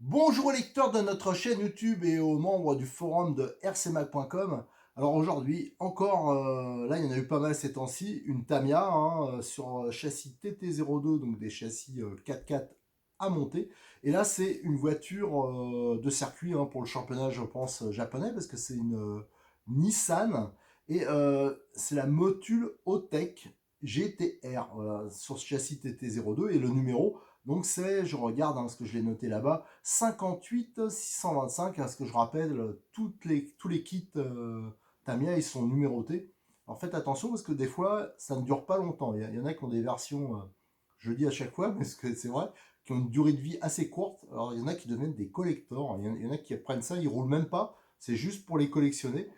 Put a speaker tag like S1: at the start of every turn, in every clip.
S1: Bonjour aux lecteurs de notre chaîne YouTube et aux membres du forum de rcmac.com. Alors aujourd'hui, encore, là il y en a eu pas mal ces temps-ci, une Tamiya sur châssis TT02, donc des châssis 4x4 à monter. Et là c'est une voiture de circuit pour le championnat je pense japonais parce que c'est une Nissan et c'est la Motul Hautech GTR voilà, sur ce châssis TT02 et le numéro donc c'est, je regarde, parce que je l'ai noté là-bas, 58 625, ce que je rappelle, tous les kits Tamiya, ils sont numérotés. Alors faites attention parce que des fois, ça ne dure pas longtemps. Il y en a qui ont des versions, je le dis à chaque fois, parce que c'est vrai, qui ont une durée de vie assez courte. Alors il y en a qui deviennent des collectors, il y en a qui prennent ça, ils roulent même pas, c'est juste pour les collectionner.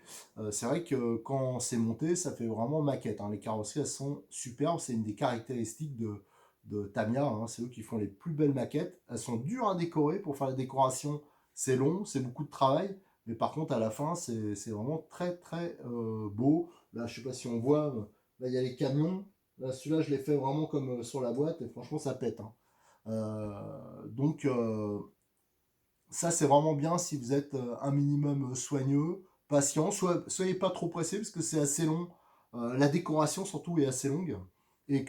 S1: C'est vrai que quand c'est monté, ça fait vraiment maquette. Les carrosseries, elles sont superbes, c'est une des caractéristiques de Tamiya, c'est eux qui font les plus belles maquettes. Elles sont dures à décorer, pour faire la décoration, c'est long, c'est beaucoup de travail, mais par contre à la fin c'est vraiment très très beau. Là je sais pas si on voit, là il y a les camions, là celui-là je l'ai fait vraiment comme sur la boîte et franchement ça pète. Donc ça c'est vraiment bien si vous êtes un minimum soigneux, patient, soyez pas trop pressé parce que c'est assez long. La décoration surtout est assez longue. Et,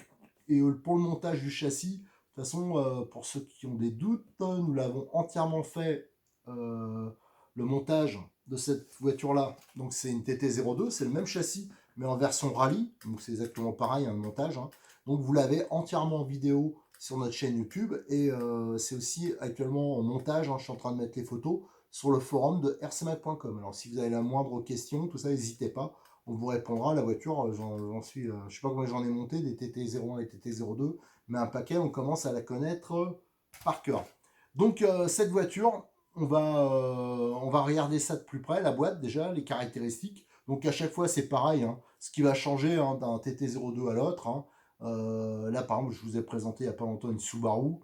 S1: et pour le montage du châssis, de toute façon, pour ceux qui ont des doutes, nous l'avons entièrement fait le montage de cette voiture-là. Donc c'est une TT02, c'est le même châssis, mais en version rallye. Donc c'est exactement pareil, le montage. Donc vous l'avez entièrement en vidéo sur notre chaîne YouTube et c'est aussi actuellement en montage, je suis en train de mettre les photos sur le forum de rcmac.com. Alors si vous avez la moindre question, tout ça, n'hésitez pas, on vous répondra. La voiture, j'en suis, je sais pas combien j'en ai monté, des TT01 et TT02, mais un paquet, on commence à la connaître par cœur. Donc cette voiture, on va regarder ça de plus près, la boîte déjà, les caractéristiques. Donc à chaque fois c'est pareil, ce qui va changer d'un TT02 à l'autre. Là, par exemple, je vous ai présenté il n'y a pas longtemps une Subaru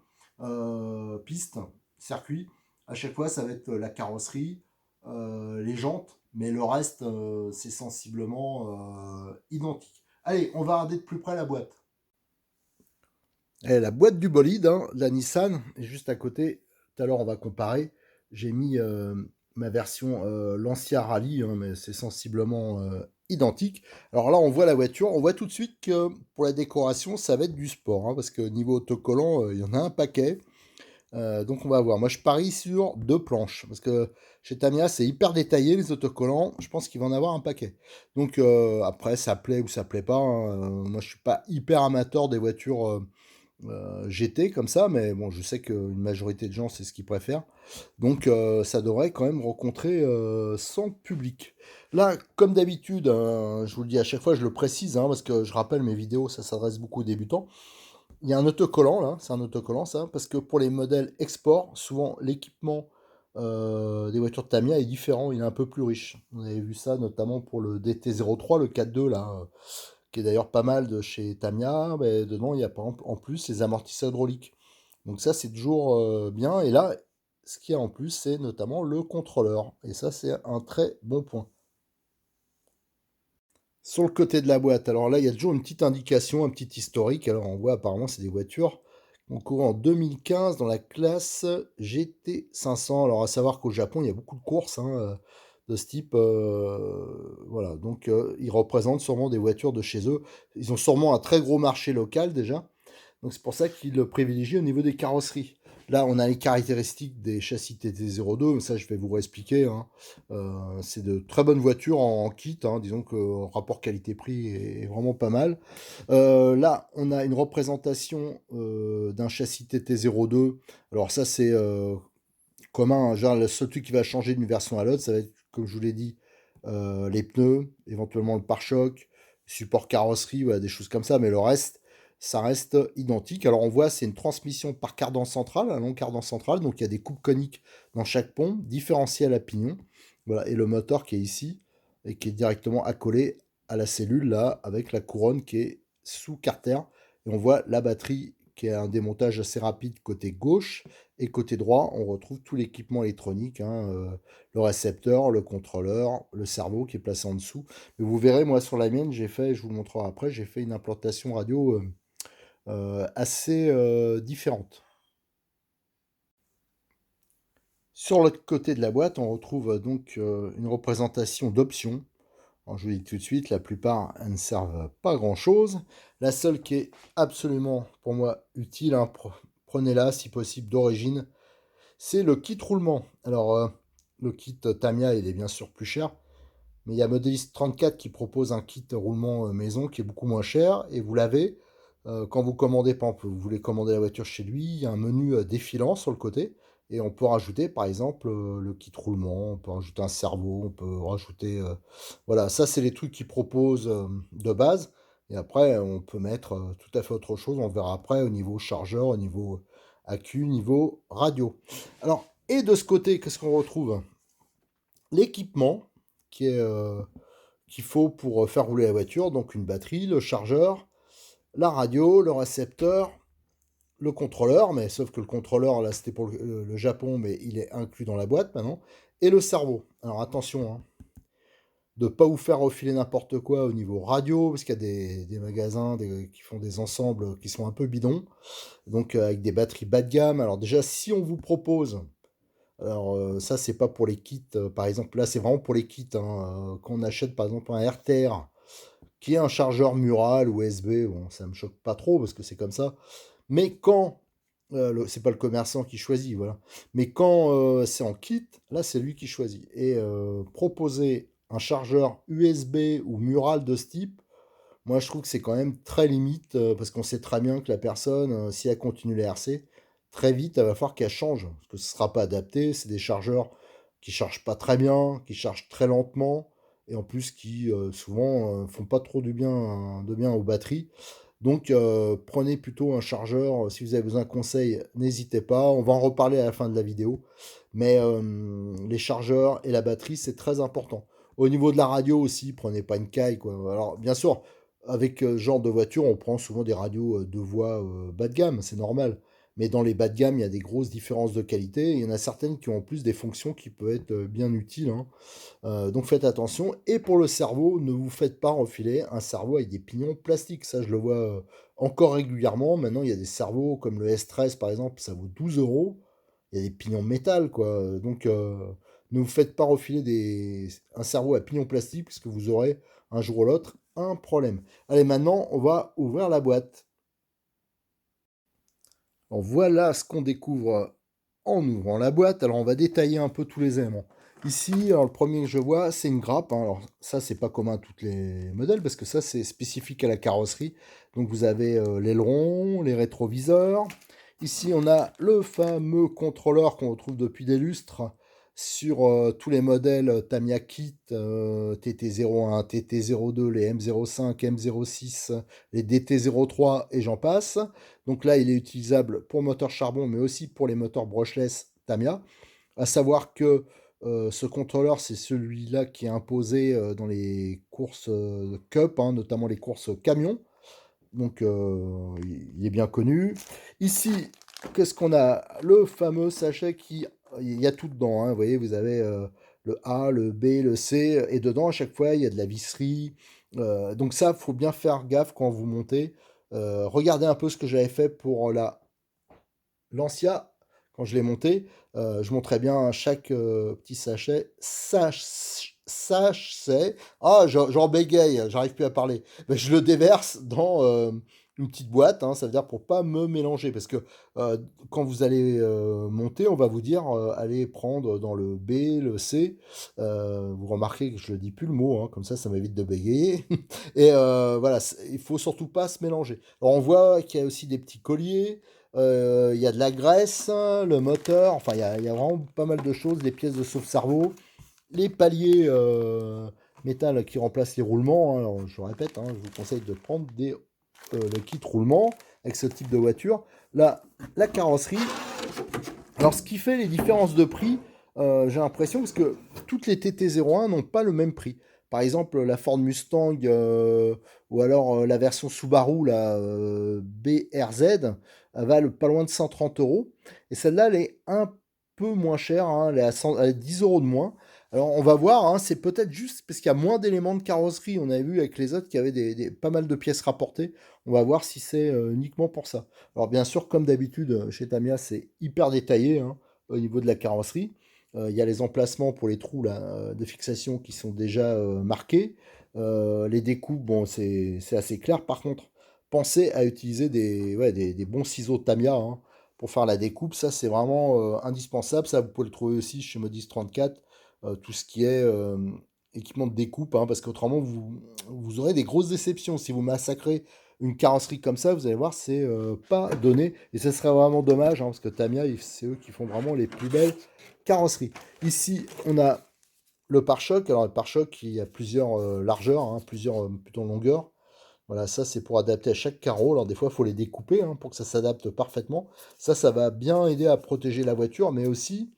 S1: piste, circuit. À chaque fois, ça va être la carrosserie, les jantes, mais le reste, c'est sensiblement identique. Allez, on va regarder de plus près la boîte. Et la boîte du bolide, la Nissan, est juste à côté. Tout à l'heure, on va comparer. J'ai mis ma version Lancia Rally, mais c'est sensiblement identique. Alors là, on voit la voiture. On voit tout de suite que pour la décoration, ça va être du sport, parce que niveau autocollant, il y en a un paquet. Donc on va voir. Moi, je parie sur deux planches, parce que chez Tamiya, c'est hyper détaillé les autocollants. Je pense qu'il va en avoir un paquet. Donc après, ça plaît ou ça plaît pas. Moi, je suis pas hyper amateur des voitures GT comme ça, mais bon, je sais qu'une majorité de gens, c'est ce qu'ils préfèrent. Donc, ça devrait quand même rencontrer son public. Là, comme d'habitude, je vous le dis à chaque fois, je le précise, parce que je rappelle mes vidéos, ça s'adresse beaucoup aux débutants. Il y a un autocollant là, c'est un autocollant ça, parce que pour les modèles export, souvent l'équipement des voitures de Tamiya est différent, il est un peu plus riche. On avait vu ça notamment pour le DT03, le 4.2 là, qui est d'ailleurs pas mal de chez Tamiya. Mais dedans, il y a par exemple en plus les amortisseurs hydrauliques. Donc ça, c'est toujours bien. Et là, ce qu'il y a en plus, c'est notamment le contrôleur. Et ça, c'est un très bon point. Sur le côté de la boîte, alors là, il y a toujours une petite indication, un petit historique. Alors on voit apparemment, c'est des voitures qui ont couru en 2015 dans la classe GT500. Alors à savoir qu'au Japon, il y a beaucoup de courses de ce type. Voilà, donc ils représentent sûrement des voitures de chez eux. Ils ont sûrement un très gros marché local déjà. Donc c'est pour ça qu'ils le privilégient au niveau des carrosseries. Là, on a les caractéristiques des châssis TT02, mais ça je vais vous réexpliquer. C'est de très bonnes voitures en kit, disons que le rapport qualité-prix est vraiment pas mal. Là, on a une représentation d'un châssis TT02. Alors ça c'est commun, genre le seul truc qui va changer d'une version à l'autre, ça va être, comme je vous l'ai dit, les pneus, éventuellement le pare-choc, support carrosserie, voilà, des choses comme ça, mais le reste, ça reste identique. Alors on voit, c'est une transmission par cardan central, un long cardan central, donc il y a des coupes coniques dans chaque pont, différentiel à pignon. Voilà, et le moteur qui est ici, et qui est directement accolé à la cellule, là, avec la couronne qui est sous carter. Et on voit la batterie qui est un démontage assez rapide côté gauche, et côté droit, on retrouve tout l'équipement électronique, hein, le récepteur, le contrôleur, le cerveau qui est placé en dessous. Mais vous verrez, moi sur la mienne, j'ai fait, je vous le montrerai après, j'ai fait une implantation radio assez différente. Sur l'autre côté de la boîte, on retrouve donc une représentation d'options. Alors, je vous dis tout de suite, la plupart elles ne servent pas grand-chose. La seule qui est absolument pour moi utile, hein, prenez-la si possible d'origine, c'est le kit roulement. Alors, le kit Tamiya, il est bien sûr plus cher, mais il y a Modéliste 34 qui propose un kit roulement maison qui est beaucoup moins cher, et vous l'avez. Quand vous commandez, par exemple, vous voulez commander la voiture chez lui, il y a un menu défilant sur le côté, et on peut rajouter, par exemple, le kit roulement, on peut rajouter un cerveau, on peut rajouter... voilà, ça, c'est les trucs qu'ils proposent de base, et après, on peut mettre tout à fait autre chose, on verra après, au niveau chargeur, au niveau accu, niveau radio. Alors, et de ce côté, qu'est-ce qu'on retrouve? L'équipement qui est qu'il faut pour faire rouler la voiture, donc une batterie, le chargeur, la radio, le récepteur, le contrôleur, mais sauf que le contrôleur, là, c'était pour le Japon, mais il est inclus dans la boîte maintenant, et le cerveau. Alors attention, hein, de ne pas vous faire refiler n'importe quoi au niveau radio, parce qu'il y a des magasins qui font des ensembles qui sont un peu bidons, donc avec des batteries bas de gamme. Alors déjà, si on vous propose... Alors ça, c'est pas pour les kits, par exemple, là, c'est vraiment pour les kits, hein, quand on achète, par exemple, un RTR, qui est un chargeur mural ou USB, bon, ça me choque pas trop, parce que c'est comme ça. Mais quand, c'est pas le commerçant qui choisit, voilà. Mais quand c'est en kit, là, c'est lui qui choisit. Et proposer un chargeur USB ou mural de ce type, moi, je trouve que c'est quand même très limite, parce qu'on sait très bien que la personne, si elle continue les RC, très vite, elle va falloir qu'elle change, parce que ce ne sera pas adapté. C'est des chargeurs qui chargent pas très bien, qui chargent très lentement, et en plus qui, souvent, font pas trop de bien aux batteries. Donc, prenez plutôt un chargeur. Si vous avez besoin de conseils, n'hésitez pas. On va en reparler à la fin de la vidéo. Mais les chargeurs et la batterie, c'est très important. Au niveau de la radio aussi, prenez pas une caille, quoi. Alors, bien sûr, avec ce genre de voiture, on prend souvent des radios de voix bas de gamme, c'est normal. Mais dans les bas de gamme, il y a des grosses différences de qualité. Il y en a certaines qui ont en plus des fonctions qui peuvent être bien utiles, hein. Donc faites attention. Et pour le cerveau, ne vous faites pas refiler un cerveau avec des pignons plastiques. Ça, je le vois encore régulièrement. Maintenant, il y a des cerveaux comme le S13 par exemple, ça vaut 12 euros. Il y a des pignons métal, quoi. Donc, ne vous faites pas refiler un cerveau à pignon plastique, puisque vous aurez un jour ou l'autre un problème. Allez, maintenant, on va ouvrir la boîte. Alors, voilà ce qu'on découvre en ouvrant la boîte. Alors, on va détailler un peu tous les éléments. Ici, alors, le premier que je vois, c'est une grappe, hein. Alors, ça, c'est pas commun à tous les modèles, parce que ça, c'est spécifique à la carrosserie. Donc, vous avez l'aileron, les rétroviseurs. Ici, on a le fameux contrôleur qu'on retrouve depuis des lustres sur tous les modèles Tamiya Kit, TT01, TT02, les M05, M06, les DT03 et j'en passe. Donc là, il est utilisable pour moteur charbon, mais aussi pour les moteurs brushless Tamiya. À savoir que ce contrôleur, c'est celui-là qui est imposé dans les courses Cup, hein, notamment les courses camions. Donc, il est bien connu. Ici, qu'est-ce qu'on a? Le fameux sachet qui... Il y a tout dedans, hein. Vous voyez, vous avez le A, le B, le C, et dedans, à chaque fois, il y a de la visserie. Donc ça, il faut bien faire gaffe quand vous montez. Regardez un peu ce que j'avais fait pour la Lancia, quand je l'ai monté. Je montrais bien chaque petit sachet. Sachet. Ah, j'en bégaye, j'arrive plus à parler. Ben, je le déverse dans une petite boîte, hein, ça veut dire pour pas me mélanger. Parce que quand vous allez monter, on va vous dire allez prendre dans le B, le C. Vous remarquez que je ne dis plus le mot, hein, comme ça m'évite de bégayer. Et voilà, il faut surtout pas se mélanger. Alors on voit qu'il y a aussi des petits colliers. Il y a de la graisse, le moteur, enfin il y a vraiment pas mal de choses, des pièces de sauve-cerveau, les paliers métal qui remplacent les roulements, hein. Alors, je répète, hein, je vous conseille de prendre le kit roulement avec ce type de voiture. Là, la carrosserie. Alors ce qui fait les différences de prix, j'ai l'impression, parce que toutes les TT01 n'ont pas le même prix. Par exemple, la Ford Mustang ou alors la version Subaru, la BRZ, elle va pas loin de 130 euros. Et celle-là, elle est un peu moins chère, hein, elle est 10 euros de moins. Alors on va voir, hein, c'est peut-être juste parce qu'il y a moins d'éléments de carrosserie. On avait vu avec les autres qu'il y avait pas mal de pièces rapportées. On va voir si c'est uniquement pour ça. Alors bien sûr, comme d'habitude, chez Tamiya, c'est hyper détaillé, hein, au niveau de la carrosserie. Il y a les emplacements pour les trous là, de fixation qui sont déjà marqués. Les découpes, bon, c'est assez clair. Par contre, pensez à utiliser des bons ciseaux Tamiya, hein, pour faire la découpe. Ça, c'est vraiment indispensable. Ça, vous pouvez le trouver aussi chez Modis 34. Tout ce qui est équipement de découpe, hein, parce qu'autrement, vous aurez des grosses déceptions. Si vous massacrez une carrosserie comme ça, vous allez voir, c'est pas donné. Et ce serait vraiment dommage, hein, parce que Tamiya, c'est eux qui font vraiment les plus belles carrosseries. Ici, on a le pare-choc. Alors, le pare-choc, il y a plusieurs largeurs, hein, plusieurs plutôt longueurs. Voilà, ça, c'est pour adapter à chaque carreau. Alors, des fois, il faut les découper, hein, pour que ça s'adapte parfaitement. Ça va bien aider à protéger la voiture, mais aussi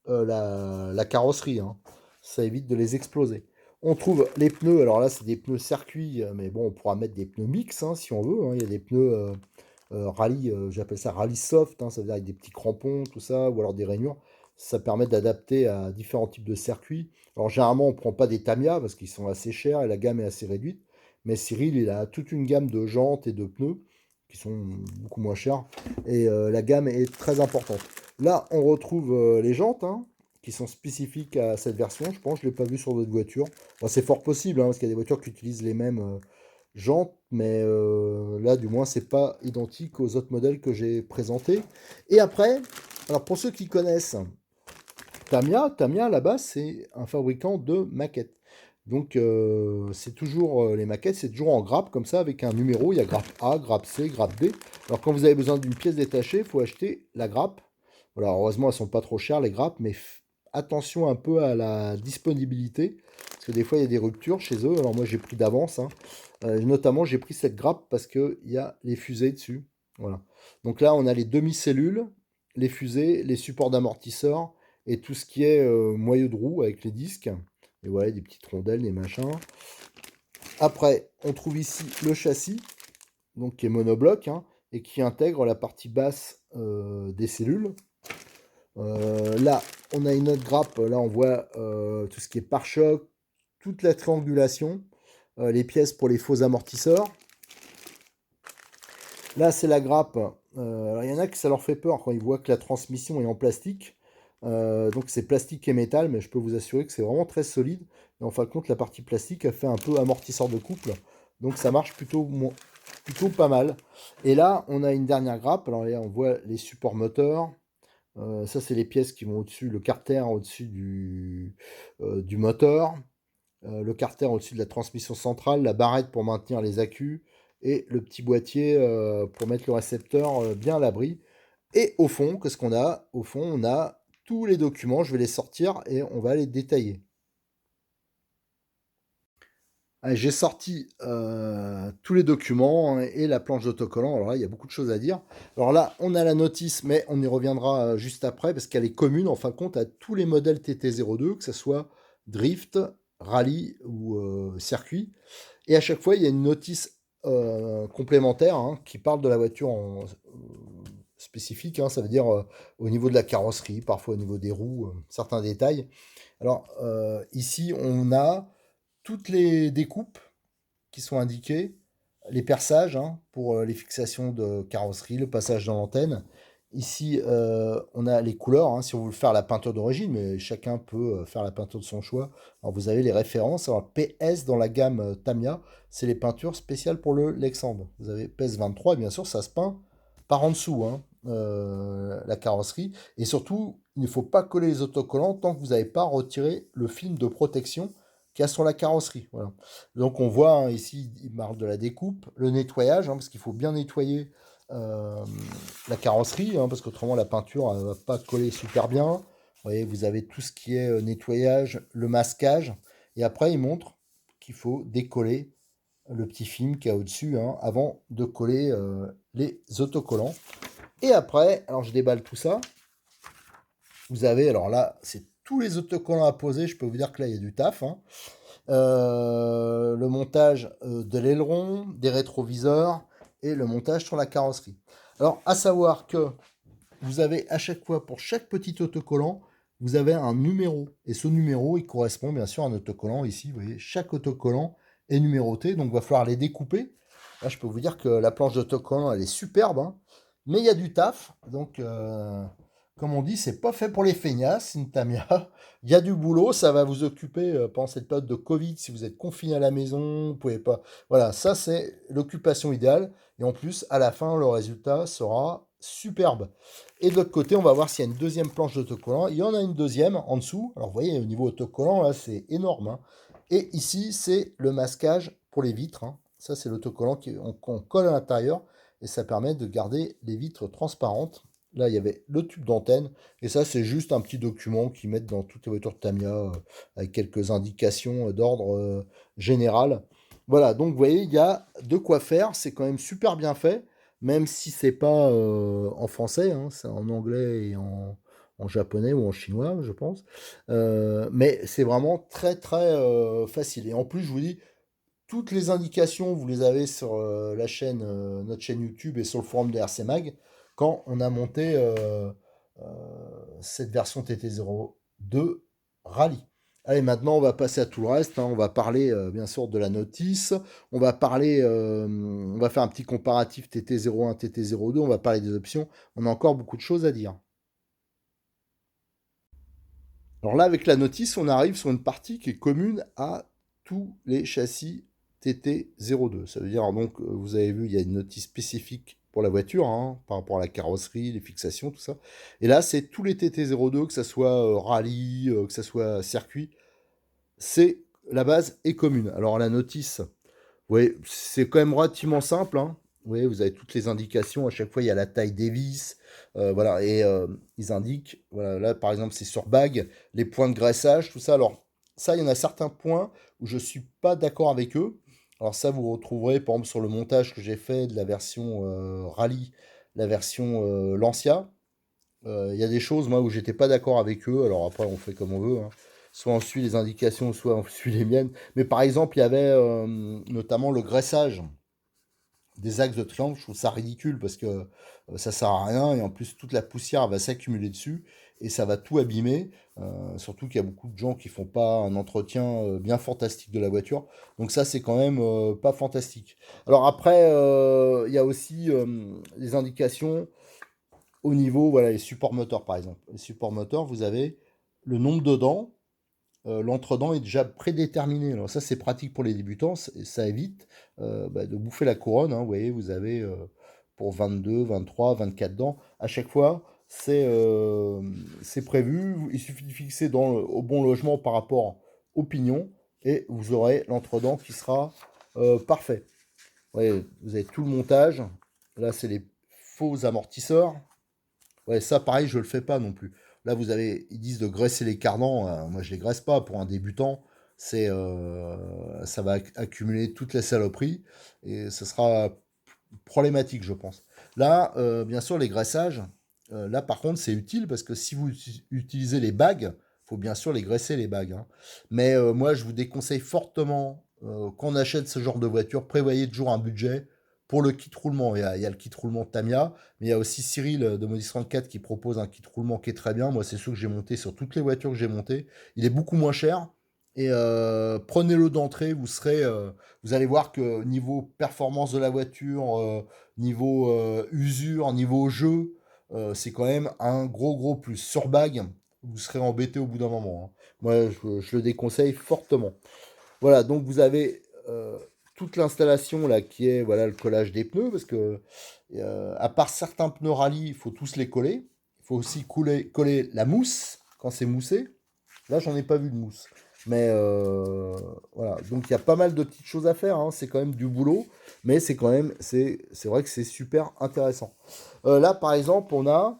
S1: la carrosserie, hein. Ça évite de les exploser. On trouve les pneus. Alors là, c'est des pneus circuit, mais bon, on pourra mettre des pneus mix, hein, si on veut, hein. Il y a des pneus rallye, j'appelle ça rallye soft, hein, ça veut dire avec des petits crampons, tout ça, ou alors des rainures. Ça permet d'adapter à différents types de circuits. Alors généralement, on ne prend pas des Tamiya parce qu'ils sont assez chers et la gamme est assez réduite. Mais Cyril, il a toute une gamme de jantes et de pneus qui sont beaucoup moins chers. Et la gamme est très importante. Là, on retrouve les jantes, hein, qui sont spécifiques à cette version. Je pense, je ne l'ai pas vu sur d'autres voitures. Bon, c'est fort possible, hein, parce qu'il y a des voitures qui utilisent les mêmes jantes, mais là, du moins, c'est pas identique aux autres modèles que j'ai présentés. Et après, alors pour ceux qui connaissent Tamiya, là-bas, c'est un fabricant de maquettes. Donc, c'est toujours les maquettes, c'est toujours en grappe comme ça, avec un numéro. Il y a grappe A, grappe C, grappe D. Alors, quand vous avez besoin d'une pièce détachée, il faut acheter la grappe. Voilà, heureusement, elles sont pas trop chères, les grappes, mais attention un peu à la disponibilité, parce que des fois, il y a des ruptures chez eux. Alors, moi, j'ai pris d'avance, hein. Notamment, j'ai pris cette grappe parce qu'il y a les fusées dessus. Voilà. Donc là, on a les demi-cellules, les fusées, les supports d'amortisseurs et tout ce qui est moyeu de roue avec les disques. Et voilà, des petites rondelles, des machins. Après, on trouve ici le châssis, donc qui est monobloc, hein, et qui intègre la partie basse des cellules. Là, on a une autre grappe. Là, on voit tout ce qui est pare-choc, toute la triangulation, les pièces pour les faux amortisseurs. Là, c'est la grappe. Alors, il y en a qui ça leur fait peur quand ils voient que la transmission est en plastique. Donc, c'est plastique et métal, mais je peux vous assurer que c'est vraiment très solide. Et en fin de compte, la partie plastique, elle fait un peu amortisseur de couple. Donc, ça marche plutôt pas mal. Et là, on a une dernière grappe. Alors, là, on voit les supports moteurs. Ça, c'est les pièces qui vont au-dessus, le carter au-dessus du moteur, le carter au-dessus de la transmission centrale, la barrette pour maintenir les accus, et le petit boîtier pour mettre le récepteur bien à l'abri. Et au fond, qu'est-ce qu'on a? Au fond, on a tous les documents. Je vais les sortir et on va les détailler. Allez, j'ai sorti tous les documents, hein, et la planche d'autocollant. Alors là, il y a beaucoup de choses à dire. Alors là, on a la notice, mais on y reviendra juste après parce qu'elle est commune en fin de compte à tous les modèles TT02, que ce soit drift, rallye ou circuit. Et à chaque fois, il y a une notice complémentaire, hein, qui parle de la voiture spécifique, hein, ça veut dire au niveau de la carrosserie, parfois au niveau des roues, certains détails. Alors ici, on a toutes les découpes qui sont indiquées, les perçages, hein, pour les fixations de carrosserie, le passage dans l'antenne. Ici, on a les couleurs, hein, si on veut faire la peinture d'origine, mais chacun peut faire la peinture de son choix. Alors, vous avez les références. Alors, PS dans la gamme Tamiya, c'est les peintures spéciales pour le Lexand. Vous avez PS23, et bien sûr, ça se peint par en dessous, hein, la carrosserie. Et surtout, il ne faut pas coller les autocollants tant que vous n'avez pas retiré le film de protection qu'il y a sur la carrosserie. Voilà. Donc on voit, hein, ici, il parle de la découpe, le nettoyage, hein, parce qu'il faut bien nettoyer la carrosserie, hein, parce qu'autrement la peinture ne va pas coller super bien. Vous voyez, vous avez tout ce qui est nettoyage, le masquage, et après il montre qu'il faut décoller le petit film qu'il y a au-dessus, hein, avant de coller les autocollants. Et après, alors je déballe tout ça. Vous avez, alors là, c'est tous les autocollants à poser, je peux vous dire que là, il y a du taf, hein. Le montage de l'aileron, des rétroviseurs et le montage sur la carrosserie. Alors, à savoir que vous avez à chaque fois, pour chaque petit autocollant, vous avez un numéro. Et ce numéro, il correspond bien sûr à un autocollant. Ici, vous voyez, chaque autocollant est numéroté, donc il va falloir les découper. Là, je peux vous dire que la planche d'autocollant, elle est superbe, hein, mais il y a du taf. Donc, comme on dit, c'est pas fait pour les feignasses, une Tamiya. Il y a du boulot, ça va vous occuper pendant cette période de Covid. Si vous êtes confiné à la maison, vous pouvez pas. Voilà, ça c'est l'occupation idéale. Et en plus, à la fin, le résultat sera superbe. Et de l'autre côté, on va voir s'il y a une deuxième planche d'autocollant. Il y en a une deuxième en dessous. Alors, vous voyez, au niveau autocollant, là, c'est énorme, hein. Et ici, c'est le masquage pour les vitres, hein. Ça, c'est l'autocollant qu'on colle à l'intérieur. Et ça permet de garder les vitres transparentes. Là, il y avait le tube d'antenne. Et ça, c'est juste un petit document qu'ils mettent dans toutes les voitures de Tamiya avec quelques indications d'ordre général. Voilà, donc vous voyez, il y a de quoi faire. C'est quand même super bien fait, même si c'est pas en français, hein, c'est en anglais et en japonais ou en chinois, je pense. Mais c'est vraiment très très facile. Et en plus, je vous dis, toutes les indications, vous les avez sur la chaîne, notre chaîne YouTube et sur le forum de RC Mag quand on a monté cette version TT02 Rallye. Allez, maintenant on va passer à tout le reste, hein. On va parler bien sûr de la notice, on va parler, on va faire un petit comparatif TT01, TT02, on va parler des options, on a encore beaucoup de choses à dire. Alors là, avec la notice, on arrive sur une partie qui est commune à tous les châssis TT02. Ça veut dire, donc, vous avez vu, il y a une notice spécifique pour la voiture, hein, par rapport à la carrosserie, les fixations, tout ça. Et là, c'est tous les TT02, que ce soit rallye, que ce soit circuit, c'est la base est commune. Alors la notice, oui, c'est quand même relativement simple, hein. Oui, vous avez toutes les indications. À chaque fois, il y a la taille des vis. Voilà, et ils indiquent. Voilà, là, par exemple, c'est sur bague, les points de graissage, tout ça. Alors, ça, il y en a certains points où je suis pas d'accord avec eux. Alors, ça, vous retrouverez, par exemple, sur le montage que j'ai fait de la version Rallye, la version Lancia. Il y a des choses, moi, où j'étais pas d'accord avec eux. Alors, après, on fait comme on veut, hein. Soit on suit les indications, soit on suit les miennes. Mais par exemple, il y avait notamment le graissage des axes de triangle. Je trouve ça ridicule parce que ça sert à rien et en plus toute la poussière va s'accumuler dessus et ça va tout abîmer. Surtout qu'il y a beaucoup de gens qui font pas un entretien bien fantastique de la voiture. Donc ça c'est quand même pas fantastique. Alors après il y a aussi les indications au niveau, voilà, les supports moteurs par exemple. Les supports moteurs, vous avez le nombre de dents. L'entre-dent est déjà prédéterminé. Alors ça, c'est pratique pour les débutants. Ça évite de bouffer la couronne, hein. Vous voyez, vous avez pour 22, 23, 24 dents. À chaque fois, c'est prévu. Il suffit de fixer au bon logement par rapport au pignon et vous aurez l'entre-dent qui sera parfait. Ouais, vous avez tout le montage. Là, c'est les faux amortisseurs. Ouais, ça, pareil, je le fais pas non plus. Là, vous avez, ils disent de graisser les cardans. Moi, je les graisse pas. Pour un débutant, ça va accumuler toute la saloperie et ce sera problématique, je pense. Là, bien sûr, les graissages. Là, par contre, c'est utile parce que si vous utilisez les bagues, faut bien sûr les graisser les bagues, hein. Mais moi, je vous déconseille fortement quand on achète ce genre de voiture, prévoyez toujours un budget pour le kit roulement. Il y a le kit roulement de Tamiya, mais il y a aussi Cyril de Modis 34 qui propose un kit roulement qui est très bien. Moi, c'est celui que j'ai monté sur toutes les voitures que j'ai montées. Il est beaucoup moins cher. Et prenez-le d'entrée, vous allez voir que niveau performance de la voiture, niveau usure, niveau jeu, c'est quand même un gros gros plus. Sur bague, vous serez embêté au bout d'un moment, hein. Moi, je le déconseille fortement. Voilà, donc vous avez toute l'installation là qui est voilà le collage des pneus parce que à part certains pneus rallye, il faut tous les coller. Il faut aussi coller la mousse quand c'est moussé. Là, j'en ai pas vu de mousse. Mais voilà, donc il y a pas mal de petites choses à faire, hein. C'est quand même du boulot, mais c'est quand même, c'est vrai que c'est super intéressant. Là, par exemple, on a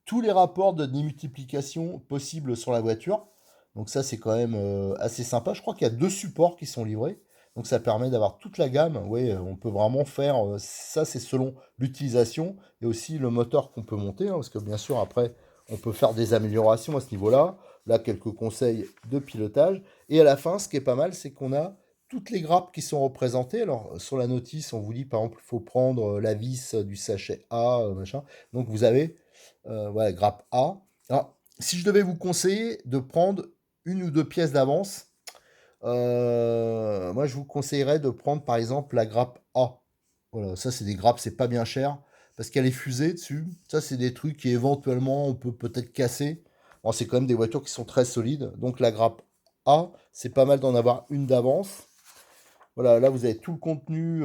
S1: tous les rapports de démultiplication possibles sur la voiture. Donc ça, c'est quand même assez sympa. Je crois qu'il y a 2 supports qui sont livrés. Donc ça permet d'avoir toute la gamme. Oui, on peut vraiment faire, ça c'est selon l'utilisation et aussi le moteur qu'on peut monter, hein, parce que bien sûr après, on peut faire des améliorations à ce niveau-là. Là, quelques conseils de pilotage. Et à la fin, ce qui est pas mal, c'est qu'on a toutes les grappes qui sont représentées. Alors, sur la notice, on vous dit, par exemple, il faut prendre la vis du sachet A, machin. Donc, vous avez, voilà, grappe A. Alors, si je devais vous conseiller de prendre une ou deux pièces d'avance, moi, je vous conseillerais de prendre, par exemple, la grappe A. Voilà, ça, c'est des grappes, c'est pas bien cher, parce qu'elle est fusée dessus. Ça, c'est des trucs qui, éventuellement, on peut peut-être casser. Bon, c'est quand même des voitures qui sont très solides. Donc, la grappe A, c'est pas mal d'en avoir une d'avance. Voilà, là, vous avez tout le contenu.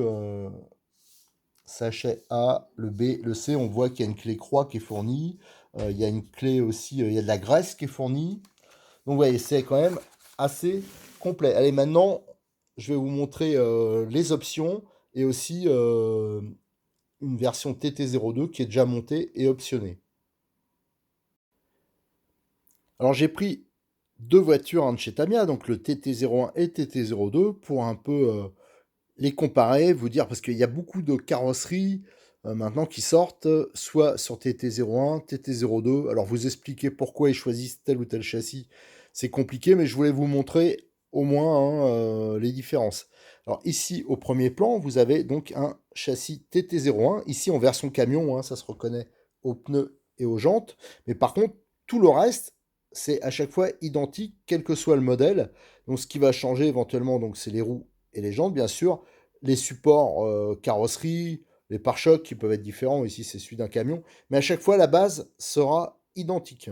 S1: Sachet A, le B, le C, on voit qu'il y a une clé croix qui est fournie. Il y a une clé aussi, il y a de la graisse qui est fournie. Donc, vous voyez, c'est quand même assez complet. Allez, maintenant, je vais vous montrer les options et aussi une version TT02 qui est déjà montée et optionnée. Alors, j'ai pris deux voitures hein, de chez Tamiya, donc le TT01 et TT02, pour un peu les comparer, vous dire, parce qu'il y a beaucoup de carrosseries maintenant qui sortent, soit sur TT01, TT02. Alors, vous expliquer pourquoi ils choisissent tel ou tel châssis, c'est compliqué, mais je voulais vous montrer au moins hein, les différences. Alors, ici, au premier plan, vous avez donc un châssis TT01, ici en version camion, hein, ça se reconnaît aux pneus et aux jantes, mais par contre, tout le reste, c'est à chaque fois identique, quel que soit le modèle. Donc, ce qui va changer éventuellement, donc, c'est les roues et les jantes, bien sûr, les supports carrosserie, les pare-chocs qui peuvent être différents. Ici, c'est celui d'un camion. Mais à chaque fois, la base sera identique.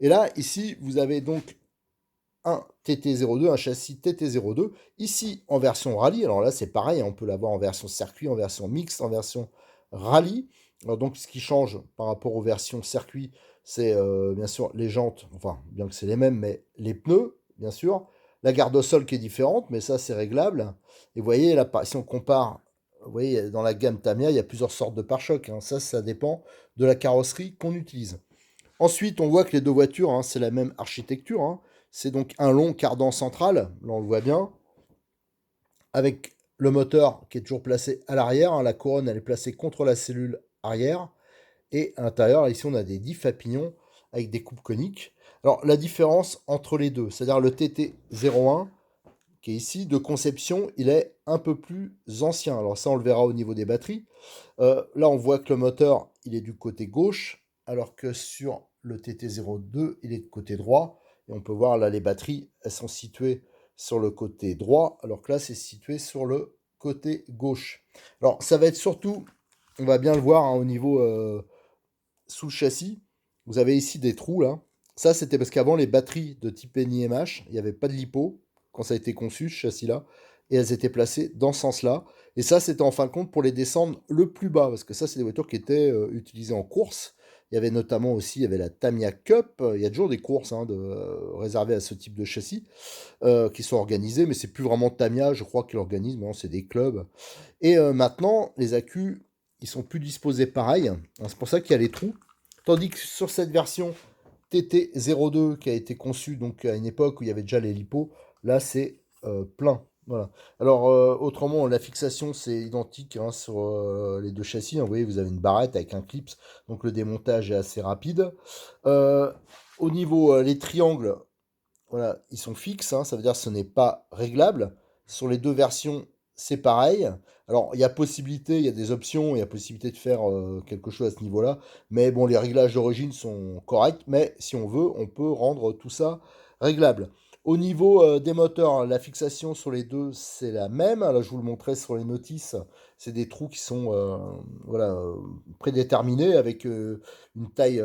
S1: Et là, ici, vous avez donc un TT02, un châssis TT02. Ici, en version rallye. Alors là, c'est pareil. On peut l'avoir en version circuit, en version mixte, en version rallye. Alors donc, ce qui change par rapport aux versions circuit, c'est bien sûr les jantes. Enfin, bien que c'est les mêmes, mais les pneus, bien sûr. La garde au sol qui est différente, mais ça, c'est réglable. Et vous voyez, là, si on compare, vous voyez, dans la gamme Tamiya, il y a plusieurs sortes de pare-chocs. Hein. Ça dépend de la carrosserie qu'on utilise. Ensuite, on voit que les deux voitures, hein, c'est la même architecture. Hein. C'est donc un long cardan central, là on le voit bien, avec le moteur qui est toujours placé à l'arrière. Hein. La couronne, elle est placée contre la cellule arrière. Et à l'intérieur, ici, on a des diffs à pignons avec des coupes coniques. Alors, la différence entre les deux, c'est-à-dire le TT01, qui est ici, de conception, il est un peu plus ancien. Alors ça, on le verra au niveau des batteries. Là, on voit que le moteur, il est du côté gauche, alors que sur le TT02, il est de côté droit. Et on peut voir là, les batteries, elles sont situées sur le côté droit, alors que là, c'est situé sur le côté gauche. Alors, ça va être surtout, on va bien le voir hein, au niveau sous le châssis. Vous avez ici des trous là. Ça, c'était parce qu'avant, les batteries de type NiMH, il n'y avait pas de lipo quand ça a été conçu, ce châssis-là. Et elles étaient placées dans ce sens-là. Et ça, c'était en fin de compte pour les descendre le plus bas. Parce que ça, c'est des voitures qui étaient utilisées en course. Il y avait notamment aussi il y avait la Tamiya Cup. Il y a toujours des courses hein, réservées à ce type de châssis qui sont organisées. Mais c'est plus vraiment Tamiya, je crois, qui l'organise. Maintenant, c'est des clubs. Et maintenant, les accus, ils sont plus disposés pareil. C'est pour ça qu'il y a les trous. Tandis que sur cette version TT02 qui a été conçue donc à une époque où il y avait déjà les lipos, là c'est plein. Voilà. Alors autrement, la fixation c'est identique hein, sur les deux châssis. Hein. Vous voyez, vous avez une barrette avec un clips, donc le démontage est assez rapide. Au niveau les triangles, voilà, ils sont fixes, hein, ça veut dire que ce n'est pas réglable. Sur les deux versions, c'est pareil. Alors, il y a possibilité, il y a des options, il y a possibilité de faire quelque chose à ce niveau-là. Mais bon, les réglages d'origine sont corrects, mais si on veut, on peut rendre tout ça réglable. Au niveau des moteurs, la fixation sur les deux, c'est la même. Là, je vous le montrais sur les notices. C'est des trous qui sont voilà, prédéterminés avec une taille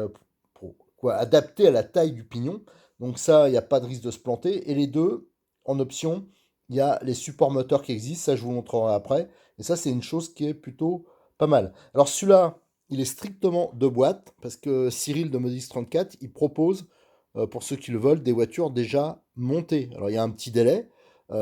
S1: adaptée à la taille du pignon. Donc ça, il n'y a pas de risque de se planter. Et les deux, en option, il y a les supports moteurs qui existent. Ça, je vous montrerai après. Et ça, c'est une chose qui est plutôt pas mal. Alors celui-là, il est strictement de boîte parce que Cyril de Modis 34, il propose, pour ceux qui le veulent, des voitures déjà montées. Alors il y a un petit délai. Il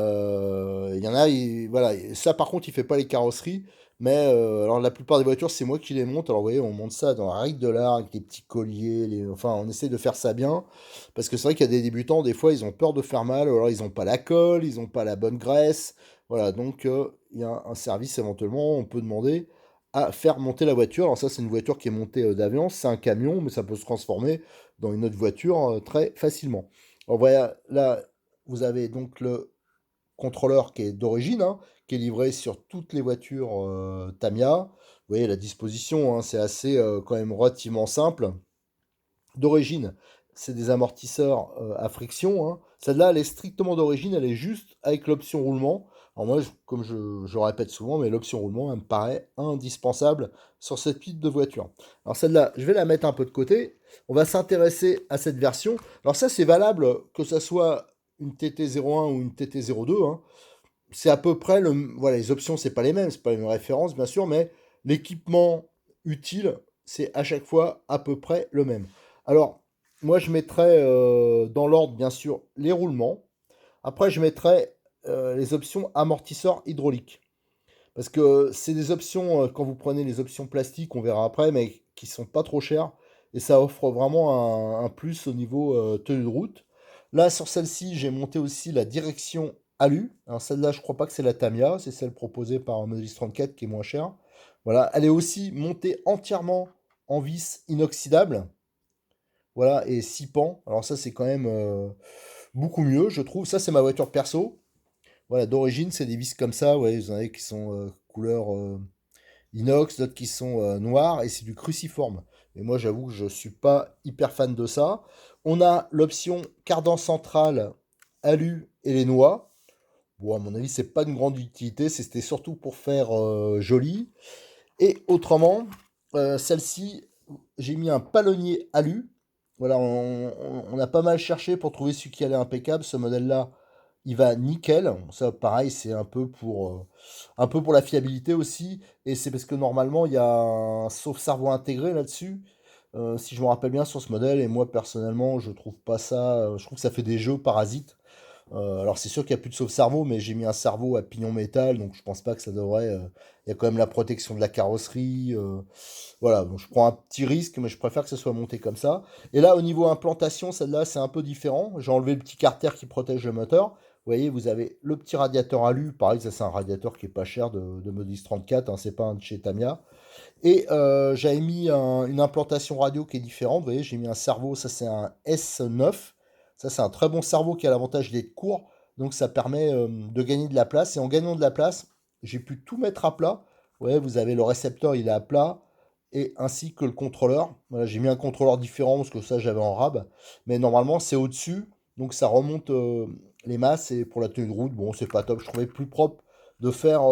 S1: y en a, voilà. Ça par contre, il fait pas les carrosseries. Mais alors la plupart des voitures, c'est moi qui les monte. Alors vous voyez, on monte ça dans la règle de l'art avec les petits colliers. Enfin, on essaie de faire ça bien. Parce que c'est vrai qu'il y a des débutants, des fois, ils ont peur de faire mal. Ou alors ils n'ont pas la colle, ils n'ont pas la bonne graisse. Voilà, donc il y a un service éventuellement, on peut demander à faire monter la voiture. Alors ça, c'est une voiture qui est montée d'avion, c'est un camion, mais ça peut se transformer dans une autre voiture très facilement. Alors voilà, là, vous avez donc le contrôleur qui est d'origine, hein, qui est livré sur toutes les voitures Tamiya. Vous voyez la disposition, hein, c'est assez quand même relativement simple. D'origine, c'est des amortisseurs à friction, hein. Celle-là, elle est strictement d'origine, elle est juste avec l'option roulement. Alors moi, comme je répète souvent, mais l'option roulement, elle me paraît indispensable sur cette type de voiture. Alors celle-là, je vais la mettre un peu de côté. On va s'intéresser à cette version. Alors ça, c'est valable que ça soit une TT01 ou une TT02, hein. C'est à peu près le... Voilà, les options, c'est pas les mêmes, c'est pas les mêmes références, bien sûr, mais l'équipement utile, c'est à chaque fois à peu près le même. Alors, moi, je mettrais dans l'ordre, bien sûr, les roulements. Après, je mettrais les options amortisseurs hydrauliques. Parce que c'est des options, quand vous prenez les options plastiques, on verra après, mais qui sont pas trop chères. Et ça offre vraiment un plus au niveau tenue de route. Là, sur celle-ci, j'ai monté aussi la direction alu. Alors celle-là, je crois pas que c'est la Tamiya, c'est celle proposée par Modis 34 qui est moins chère. Voilà, elle est aussi montée entièrement en vis inoxydable. Voilà, et 6 pans. Alors ça, c'est quand même beaucoup mieux, je trouve. Ça, c'est ma voiture perso. Voilà, d'origine, c'est des vis comme ça. Ouais, vous en avez qui sont couleur inox, d'autres qui sont noirs, et c'est du cruciforme. Et moi, j'avoue que je suis pas hyper fan de ça. On a l'option cardan central, alu et les noix. Bon, à mon avis, c'est pas une grande utilité. C'était surtout pour faire joli. Et autrement, celle-ci, j'ai mis un palonnier alu. Voilà, on a pas mal cherché pour trouver celui qui allait impeccable. Ce modèle-là, il va nickel. Ça, pareil, c'est un peu pour la fiabilité aussi. Et c'est parce que normalement, il y a un sauve-cerveau intégré là-dessus. Si je me rappelle bien sur ce modèle. Et moi, personnellement, je trouve pas ça. Je trouve que ça fait des jeux parasites. Alors c'est sûr qu'il n'y a plus de sauve-cerveau, mais j'ai mis un cerveau à pignon métal, donc je pense pas que ça devrait. Il y a quand même la protection de la carrosserie. Voilà, donc je prends un petit risque, mais je préfère que ce soit monté comme ça. Et là, au niveau implantation, celle-là, c'est un peu différent. J'ai enlevé le petit carter qui protège le moteur. Vous voyez, vous avez le petit radiateur alu. Pareil, ça c'est un radiateur qui est pas cher de Modis 34, hein, c'est pas un de chez Tamiya. Et j'avais mis une implantation radio qui est différente. Vous voyez, j'ai mis un cerveau, ça c'est un S9. Ça c'est un très bon cerveau qui a l'avantage d'être court. Donc ça permet de gagner de la place. Et en gagnant de la place, j'ai pu tout mettre à plat. Vous voyez, vous avez le récepteur, il est à plat. Et ainsi que le contrôleur. Voilà, j'ai mis un contrôleur différent parce que ça j'avais en rab. Mais normalement c'est au-dessus. Donc ça remonte les masses. Et pour la tenue de route, bon, c'est pas top. Je trouvais plus propre de faire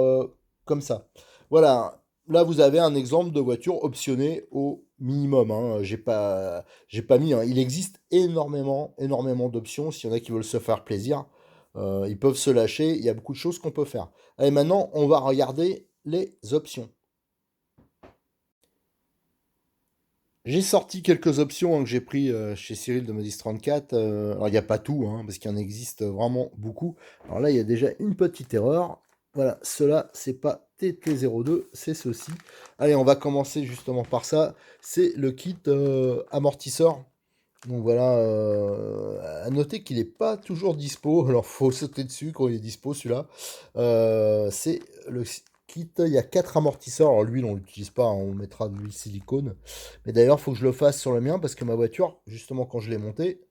S1: comme ça. Voilà, là, vous avez un exemple de voiture optionnée au minimum, hein. J'ai pas mis, hein. Il existe énormément d'options. S'il y en a qui veulent se faire plaisir, ils peuvent se lâcher. Il y a beaucoup de choses qu'on peut faire. Allez, maintenant, on va regarder les options. J'ai sorti quelques options hein, que j'ai pris chez Cyril de Modis 34. Alors, il n'y a pas tout, hein, parce qu'il y en existe vraiment beaucoup. Alors là, il y a déjà une petite erreur. Voilà, cela, c'est pas TT02, c'est ceci. Allez, on va commencer justement par ça. C'est le kit amortisseur. Donc voilà, à noter qu'il n'est pas toujours dispo. Alors, faut sauter dessus quand il est dispo, celui-là. C'est le kit, il y a 4 amortisseurs. Alors, l'huile, on l'utilise pas, hein, on mettra de l'huile silicone. Mais d'ailleurs, il faut que je le fasse sur le mien parce que ma voiture, justement, quand je l'ai montée,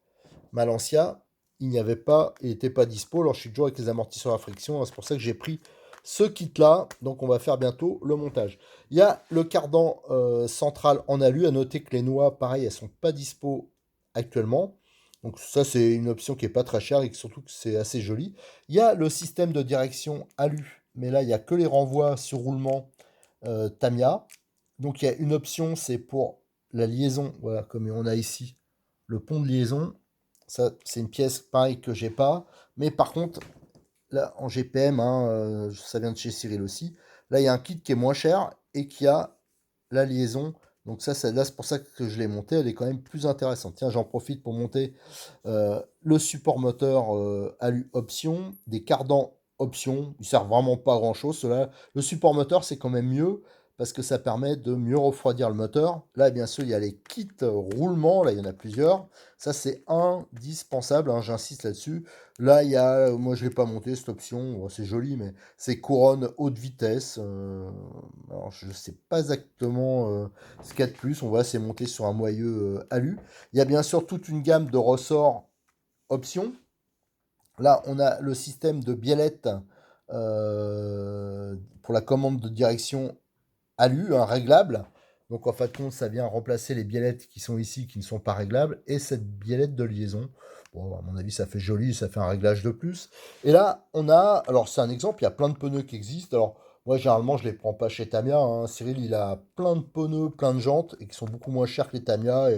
S1: ma Lancia, il n'y avait pas, il n'était pas dispo. Alors, je suis toujours avec les amortisseurs à friction, hein. C'est pour ça que j'ai pris ce kit-là. Donc, on va faire bientôt le montage. Il y a le cardan central en alu. À noter que les noix, pareil, elles sont pas dispo actuellement. Donc, ça, c'est une option qui est pas très chère et surtout que c'est assez joli. Il y a le système de direction alu. Mais là, il n'y a que les renvois sur roulement Tamiya. Donc, il y a une option, c'est pour la liaison. Voilà, comme on a ici le pont de liaison. Ça, c'est une pièce pareil que j'ai pas. Mais par contre, là, en GPM, hein, ça vient de chez Cyril aussi. Là, il y a un kit qui est moins cher et qui a la liaison. Donc ça, là, c'est pour ça que je l'ai monté. Elle est quand même plus intéressante. Tiens, j'en profite pour monter le support moteur alu option, des cardans option. Ils servent vraiment pas à grand chose. Cela, le support moteur, c'est quand même mieux parce que ça permet de mieux refroidir le moteur. Là, bien sûr, il y a les kits roulement, là, il y en a plusieurs. Ça, c'est indispensable, hein, j'insiste là-dessus. Là, il y a, moi, je ne l'ai pas monté, cette option. Bon, c'est joli, mais c'est couronne haute vitesse. Alors, je ne sais pas exactement ce qu'il y a de plus. On voit, c'est monté sur un moyeu alu. Il y a bien sûr toute une gamme de ressorts options. Là, on a le système de biellette pour la commande de direction alu, hein, réglable. Donc en fait, compte, ça vient remplacer les biellettes qui sont ici, qui ne sont pas réglables, et cette biellette de liaison. Bon, à mon avis, ça fait joli, ça fait un réglage de plus. Et là, on a, alors c'est un exemple, il y a plein de pneus qui existent. Alors moi, généralement, je les prends pas chez Tamiya, hein. Cyril, il a plein de pneus, plein de jantes, et qui sont beaucoup moins chers que les Tamiya,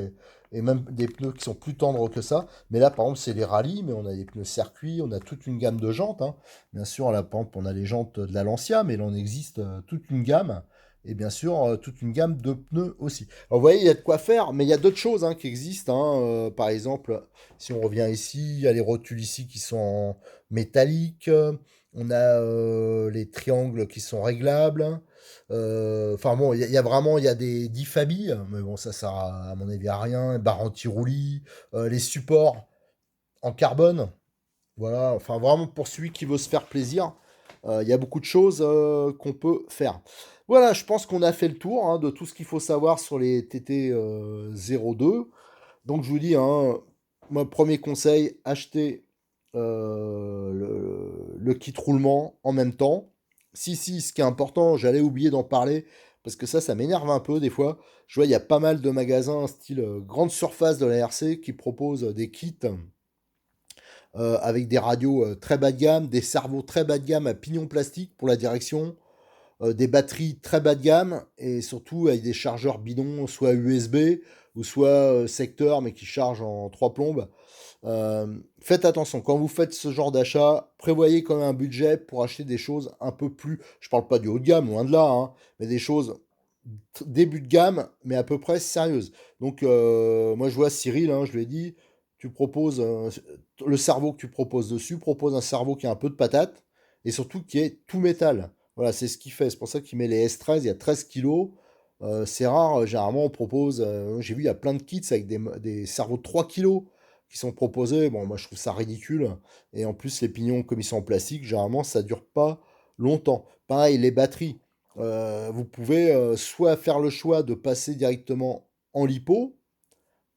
S1: et même des pneus qui sont plus tendres que ça. Mais là, par exemple, c'est les rallyes, mais on a des pneus circuit, on a toute une gamme de jantes, hein. Bien sûr, là, par exemple, on a les jantes de la Lancia, mais là, on existe toute une gamme et bien sûr toute une gamme de pneus aussi. Alors vous voyez, il y a de quoi faire, mais il y a d'autres choses hein, qui existent, hein. Par exemple, si on revient ici, il y a les rotules ici qui sont en métallique, on a les triangles qui sont réglables. Enfin bon, il y a vraiment, il y a des 10 familles, mais bon, ça sert à mon avis à rien. Barres anti-roulis, les supports en carbone, voilà, enfin vraiment pour celui qui veut se faire plaisir, il y a beaucoup de choses qu'on peut faire. Voilà, je pense qu'on a fait le tour hein, de tout ce qu'il faut savoir sur les TT 02. Donc je vous dis, hein, mon premier conseil, achetez le kit roulement en même temps. Si, ce qui est important, j'allais oublier d'en parler, parce que ça m'énerve un peu des fois. Je vois, il y a pas mal de magasins style grande surface de la RC qui proposent des kits avec des radios très bas de gamme, des cerveaux très bas de gamme à pignon plastique pour la direction, des batteries très bas de gamme et surtout avec des chargeurs bidons, soit USB ou soit secteur, mais qui chargent en trois plombes. Faites attention, quand vous faites ce genre d'achat, prévoyez quand même un budget pour acheter des choses un peu plus, je parle pas du haut de gamme, loin de là, hein, mais des choses début de gamme, mais à peu près sérieuses. Donc, moi, je vois Cyril, hein, je lui ai dit, tu proposes le cerveau que tu proposes dessus, propose un cerveau qui a un peu de patate et surtout qui est tout métal. Voilà, c'est ce qu'il fait. C'est pour ça qu'il met les S13, il y a 13 kilos. C'est rare, généralement, on propose. J'ai vu, il y a plein de kits avec des cerveaux de 3 kilos qui sont proposés. Bon, moi, je trouve ça ridicule. Et en plus, les pignons, comme ils sont en plastique, généralement, ça dure pas longtemps. Pareil, les batteries. Vous pouvez soit faire le choix de passer directement en lipo.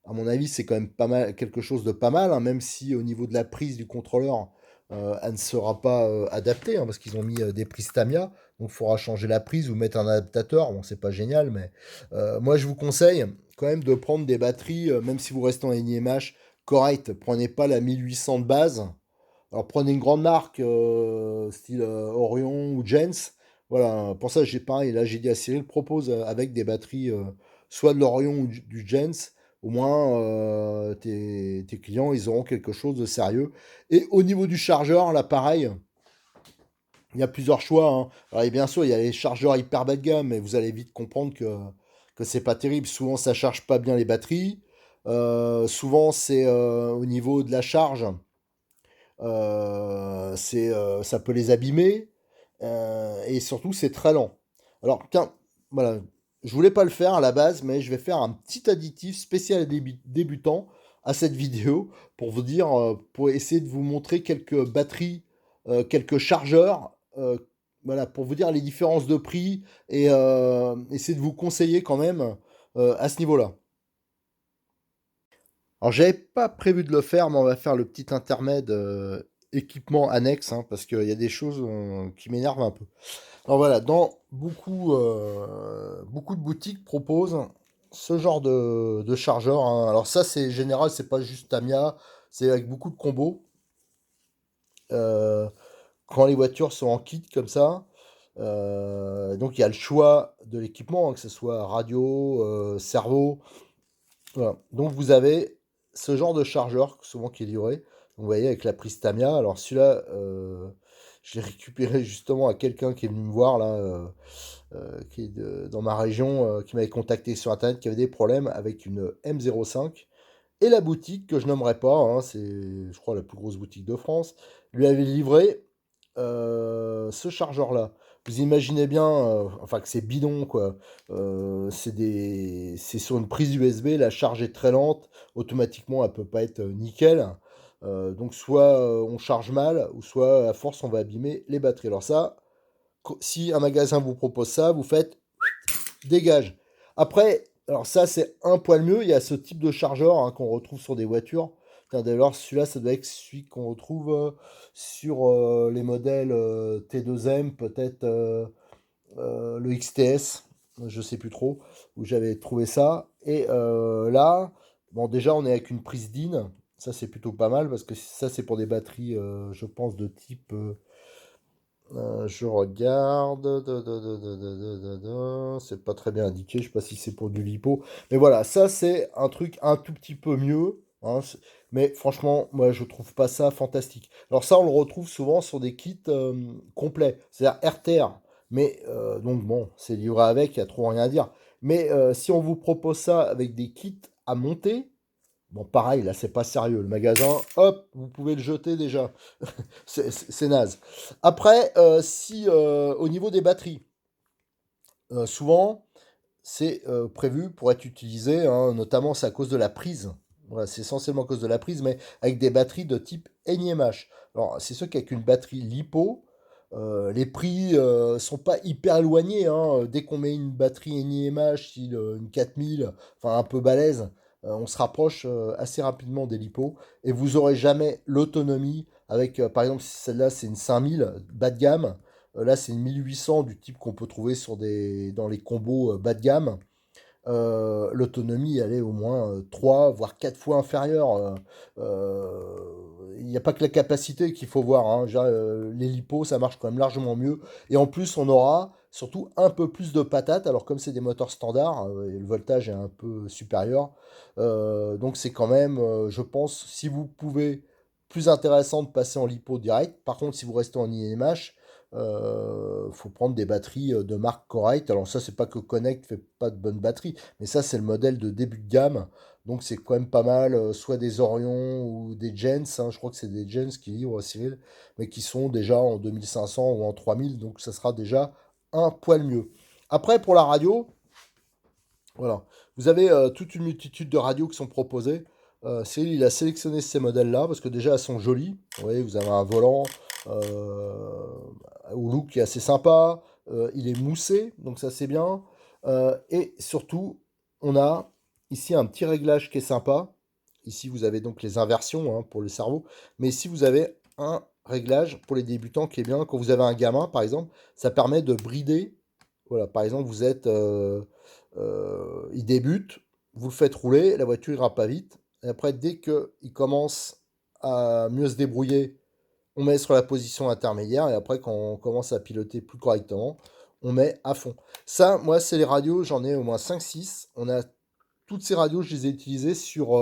S1: À mon avis, c'est quand même pas mal, quelque chose de pas mal, hein, même si au niveau de la prise du contrôleur, elle ne sera pas adaptée, hein, parce qu'ils ont mis des prises Tamiya. Donc, il faudra changer la prise ou mettre un adaptateur. Bon, c'est pas génial, mais moi, je vous conseille quand même de prendre des batteries, même si vous restez en NIMH, correctes. Prenez pas la 1800 de base. Alors prenez une grande marque, style Orion ou Jens. Voilà, pour ça j'ai pareil, là j'ai dit à Cyril, propose avec des batteries soit de l'Orion ou du Jens. Au moins tes clients ils auront quelque chose de sérieux. Et au niveau du chargeur, là pareil, il y a plusieurs choix, hein. Alors et bien sûr il y a les chargeurs hyper bas de gamme, mais vous allez vite comprendre que c'est pas terrible. Souvent ça charge pas bien les batteries. Souvent c'est au niveau de la charge. Ça peut les abîmer et surtout c'est très lent. Alors tiens, voilà, je voulais pas le faire à la base, mais je vais faire un petit additif spécial débutant à cette vidéo pour vous dire, pour essayer de vous montrer quelques batteries, quelques chargeurs, voilà, pour vous dire les différences de prix et essayer de vous conseiller quand même à ce niveau-là. Alors, j'avais pas prévu de le faire, mais on va faire le petit intermède équipement annexe, hein, parce qu'il y a des choses qui m'énervent un peu. Alors voilà, dans beaucoup de boutiques proposent ce genre de chargeur, hein. Alors ça, c'est général, c'est pas juste Tamiya, c'est avec beaucoup de combos. Euh, quand les voitures sont en kit comme ça, donc il y a le choix de l'équipement, hein, que ce soit radio, cerveau. Voilà. Donc vous avez ce genre de chargeur, souvent qui est livré. Donc, vous voyez, avec la prise Tamiya. Alors celui-là, je l'ai récupéré justement à quelqu'un qui est venu me voir là, qui est dans ma région, qui m'avait contacté sur Internet, qui avait des problèmes avec une M05. Et la boutique, que je nommerai pas, hein, c'est, je crois, la plus grosse boutique de France, lui avait livré ce chargeur-là. vous imaginez bien, enfin que c'est bidon quoi. C'est sur une prise USB, la charge est très lente, automatiquement elle peut pas être nickel. Donc soit on charge mal, ou soit à force on va abîmer les batteries. Alors ça, si un magasin vous propose ça, vous faites dégage. Après, alors ça c'est un poil mieux, il y a ce type de chargeur hein, qu'on retrouve sur des voitures. D'ailleurs, celui-là, ça doit être celui qu'on retrouve sur les modèles T2M, peut-être le XTS, je sais plus trop, où j'avais trouvé ça. Et là, bon, déjà, on est avec une prise DIN. Ça, c'est plutôt pas mal parce que ça, c'est pour des batteries, je pense, de type. Je regarde. C'est pas très bien indiqué. Je sais pas si c'est pour du lipo. Mais voilà, ça, c'est un truc un tout petit peu mieux, hein, mais franchement, moi, je trouve pas ça fantastique. Alors, ça, on le retrouve souvent sur des kits complets, c'est-à-dire RTR. Mais donc, bon, c'est livré avec, il n'y a trop rien à dire. Mais si on vous propose ça avec des kits à monter, bon, pareil, là, c'est pas sérieux. Le magasin, hop, vous pouvez le jeter déjà. C'est naze. Après, si au niveau des batteries, souvent, c'est prévu pour être utilisé, hein, notamment c'est à cause de la prise. Voilà, c'est essentiellement à cause de la prise, mais avec des batteries de type NiMH. Alors, c'est sûr qu'avec une batterie LiPo, les prix sont pas hyper éloignés, hein. Dès qu'on met une batterie NiMH, style une 4000, enfin un peu balèze, on se rapproche assez rapidement des LiPo. Et vous aurez jamais l'autonomie avec, par exemple, si celle-là c'est une 5000 bas de gamme. Là, c'est une 1800 du type qu'on peut trouver dans les combos bas de gamme. L'autonomie, elle est au moins 3, voire 4 fois inférieure. Il n'y a pas que la capacité qu'il faut voir, hein. Les lipos, ça marche quand même largement mieux. Et en plus, on aura surtout un peu plus de patates. Alors, comme c'est des moteurs standards, le voltage est un peu supérieur. Donc, c'est quand même, je pense, si vous pouvez, plus intéressant de passer en lipo direct. Par contre, si vous restez en IMH, faut prendre des batteries de marque correcte. Alors ça, c'est pas que Connect fait pas de bonnes batteries, mais ça, c'est le modèle de début de gamme. Donc c'est quand même pas mal, soit des Orion ou des Gens, hein. Je crois que c'est des Gens qui livrent Cyril, mais qui sont déjà en 2500 ou en 3000, donc ça sera déjà un poil mieux. Après, pour la radio, voilà. Vous avez toute une multitude de radios qui sont proposées. Cyril, il a sélectionné ces modèles-là parce que déjà, elles sont jolies. Vous voyez, vous avez un volant au look qui est assez sympa. Il est moussé, donc ça, c'est bien. Et surtout, on a ici un petit réglage qui est sympa. Ici, vous avez donc les inversions hein, pour le cerveau. Mais ici, vous avez un réglage pour les débutants qui est bien. Quand vous avez un gamin, par exemple, ça permet de brider. Voilà, par exemple, vous êtes il débute, vous le faites rouler, la voiture ira pas vite. Et après, dès qu'il commence à mieux se débrouiller, on met sur la position intermédiaire. Et après, quand on commence à piloter plus correctement, on met à fond. Ça, moi, c'est les radios, j'en ai au moins 5-6. On a toutes ces radios, je les ai utilisées sur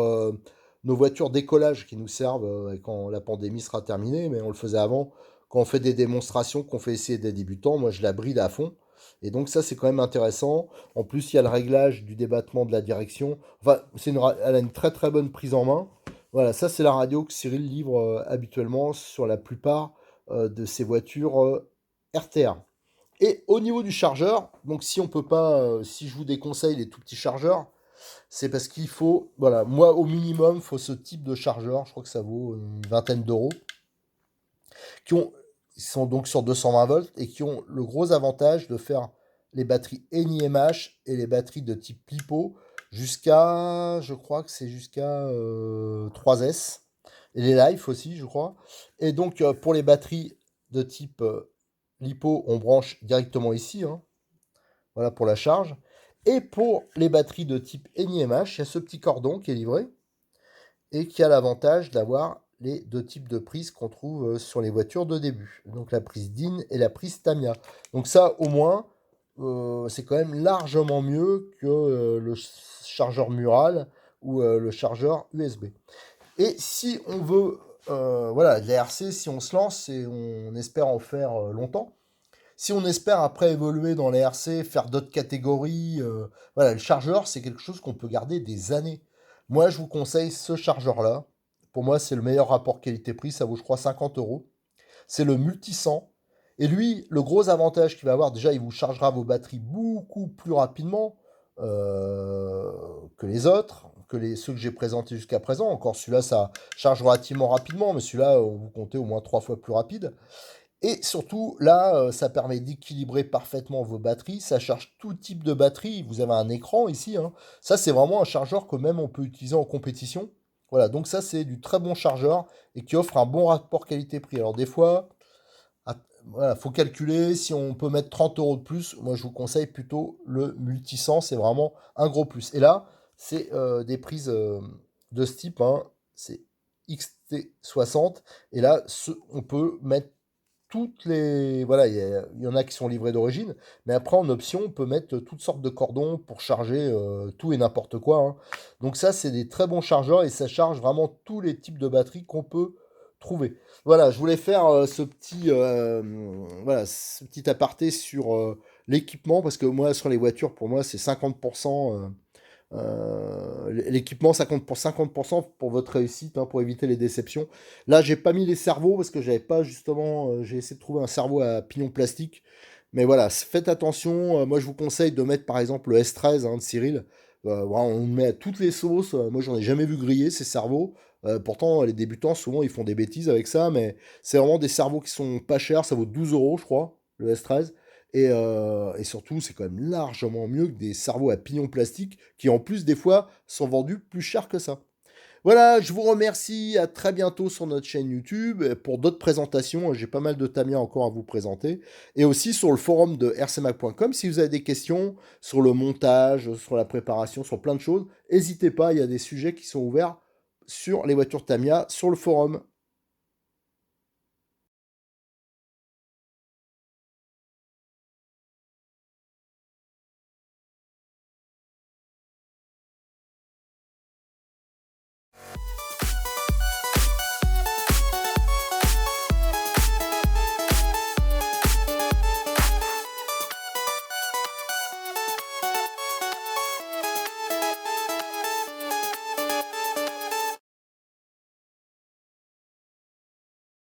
S1: nos voitures d'écolage qui nous servent quand la pandémie sera terminée, mais on le faisait avant. Quand on fait des démonstrations, qu'on fait essayer des débutants, moi je la bride à fond. Et donc ça c'est quand même intéressant. En plus il y a le réglage du débattement de la direction. Enfin, elle a une très très bonne prise en main. Voilà, ça c'est la radio que Cyril livre habituellement sur la plupart de ses voitures RTR. Et au niveau du chargeur, donc si on peut pas, si je vous déconseille les tout petits chargeurs, c'est parce qu'il faut, voilà, moi au minimum, il faut ce type de chargeur, je crois que ça vaut une vingtaine d'euros, qui ont, ils sont donc sur 220 volts et qui ont le gros avantage de faire les batteries NiMH et les batteries de type LiPo jusqu'à, je crois que c'est jusqu'à 3S, et les Life aussi, je crois. Et donc pour les batteries de type LiPo, on branche directement ici, hein, voilà pour la charge. Et pour les batteries de type NiMH, il y a ce petit cordon qui est livré et qui a l'avantage d'avoir les deux types de prises qu'on trouve sur les voitures de début. Donc la prise DIN et la prise Tamiya. Donc ça, au moins, c'est quand même largement mieux que le chargeur mural ou le chargeur USB. Et si on veut, voilà, de la RC, si on se lance et on espère en faire longtemps, si on espère après évoluer dans les RC, faire d'autres catégories, voilà, le chargeur, c'est quelque chose qu'on peut garder des années. Moi, je vous conseille ce chargeur-là. Pour moi, c'est le meilleur rapport qualité-prix. Ça vaut, je crois, 50 euros. C'est le Multisan. Et lui, le gros avantage qu'il va avoir, déjà, il vous chargera vos batteries beaucoup plus rapidement euh, que les autres, ceux que j'ai présentés jusqu'à présent. Encore celui-là, ça charge relativement rapidement, mais celui-là, vous comptez au moins 3 fois plus rapide. Et surtout, là, ça permet d'équilibrer parfaitement vos batteries. Ça charge tout type de batterie. Vous avez un écran ici, hein. Ça, c'est vraiment un chargeur que même on peut utiliser en compétition. Voilà, donc ça, c'est du très bon chargeur et qui offre un bon rapport qualité-prix. Alors, des fois, ah, voilà, faut calculer si on peut mettre 30 euros de plus. Moi, je vous conseille plutôt le multisense. C'est vraiment un gros plus. Et là, c'est des prises de ce type, hein. C'est XT60. Et là, on peut mettre toutes les. Voilà, il y en a qui sont livrés d'origine, mais après en option, on peut mettre toutes sortes de cordons pour charger tout et n'importe quoi, hein. Donc ça, c'est des très bons chargeurs et ça charge vraiment tous les types de batteries qu'on peut trouver. Voilà, je voulais faire voilà, ce petit aparté sur l'équipement parce que moi, sur les voitures, pour moi, c'est 50%. L'équipement, ça compte pour 50% pour votre réussite, hein, pour éviter les déceptions. Là, j'ai pas mis les cerveaux parce que j'avais pas justement. J'ai essayé de trouver un cerveau à pignon plastique. Mais voilà, faites attention. Moi, je vous conseille de mettre par exemple le S13 hein, de Cyril. Voilà, on le met à toutes les sauces. Moi, j'en ai jamais vu griller ces cerveaux. Pourtant, les débutants, souvent, ils font des bêtises avec ça. Mais c'est vraiment des cerveaux qui sont pas chers. Ça vaut 12 euros, je crois, le S13. Et surtout, c'est quand même largement mieux que des cerveaux à pignon plastique qui, en plus, des fois, sont vendus plus cher que ça. Voilà, je vous remercie. À très bientôt sur notre chaîne YouTube pour d'autres présentations. J'ai pas mal de Tamiya encore à vous présenter. Et aussi sur le forum de rcmac.com. Si vous avez des questions sur le montage, sur la préparation, sur plein de choses, n'hésitez pas. Il y a des sujets qui sont ouverts sur les voitures Tamiya sur le forum.